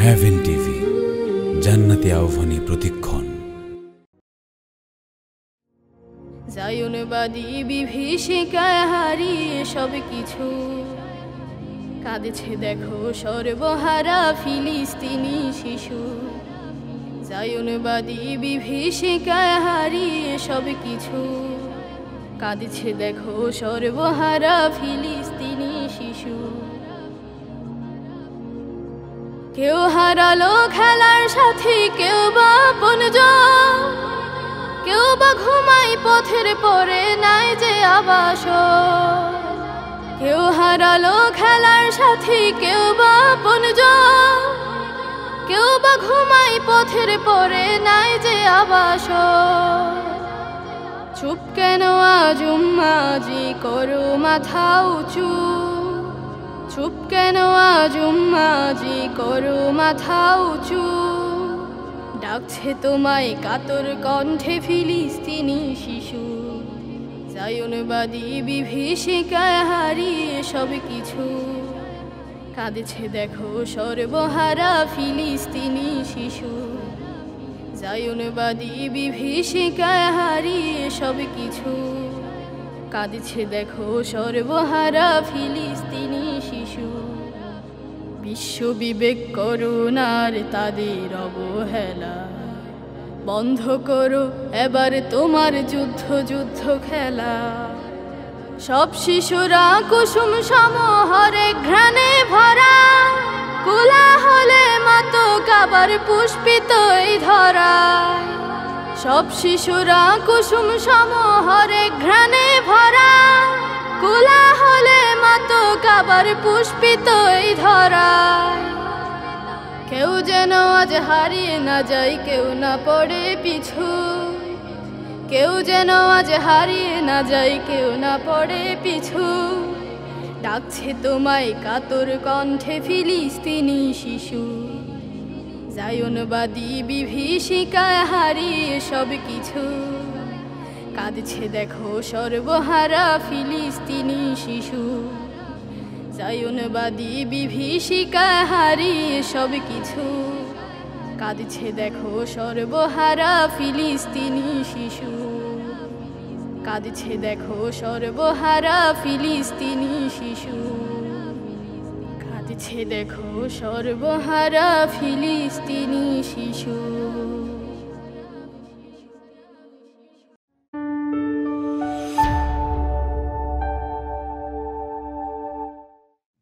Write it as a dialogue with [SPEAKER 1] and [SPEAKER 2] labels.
[SPEAKER 1] Haven TV, জান্নাতি আহ্বানী প্রতিক্ষণ।
[SPEAKER 2] জায়নবাদী বিভীষিকায় হারিয়ে সব কিছু, কাঁদছে দেখো সর্বহারা ফিলিস্তিনি শিশু। জায়নবাদী বিভীষিকায় হারিয়ে সব কিছু, কাঁদছে দেখো সর্বহারা ফিলিস্তিনি শিশু। কেউ হারালো খেলার সাথী, কেউ বা আপনজন, কেউ বা ঘুমাই পথের পরে নাই যে আবাস। কেউ হারালো খেলার সাথী, কেউ বা আপনজন, কেউ বা ঘুমাই পথের পরে নাই যে আবাস। চুপ কেন আজ উম্মাজি, করো মাথা উঁচু। চুপ কেন আজ উম্মাজি, করো মাথা উঁচু। ডাকছে তোমায় কাতর কণ্ঠে ফিলিস্তিনি শিশু। জায়নবাদী বিভীষিকায় হারিয়ে সব কিছু, কাঁদছে দেখো সর্বহারা ফিলিস্তিনি শিশু। জায়নবাদী বিভীষিকায় হারিয়ে সব কিছু, কাঁদছে দেখো সর্বহারা ফিলিস্তিনি শিশু। বিশ্ব বিবেক করুণার তাদের অবহেলা, বন্ধ করো এবার তোমার যুদ্ধ যুদ্ধ খেলা। সব শিশুরা কুসুম সমহরে ঘ্রাণে ভরা, কোলাহলে মাতক আবার পুষ্পিত এই ধরায়। সব শিশুরা কুসুম সমহরে ঘ্রাণে ভরা, কোলাহলে মাতক আবার পুষ্পিত এই ধরায়। কেউ যেন আজ হারিয়ে না যায়, কেউ না পড়ে পিছু। কেউ যেন আজ হারিয়ে না যায়, কেউ না পড়ে পিছু। ডাকছে তোমায় কাতর কণ্ঠে ফিলিস্তিনি শিশু। জায়নবাদী বিভীষিকায় হারিয়ে সব কিছু, কাঁদছে দেখো সর্বহারা ফিলিস্তিনি শিশু। জায়নবাদী বিভীষিকায় হারিয়ে সব কিছু, কাঁদছে দেখো সর্বহারা ফিলিস্তিনি শিশু। কাঁদছে দেখো সর্বহারা ফিলিস্তিনি শিশু। কাঁদছে দেখো সর্বহারা ফিলিস্তিনি শিশু।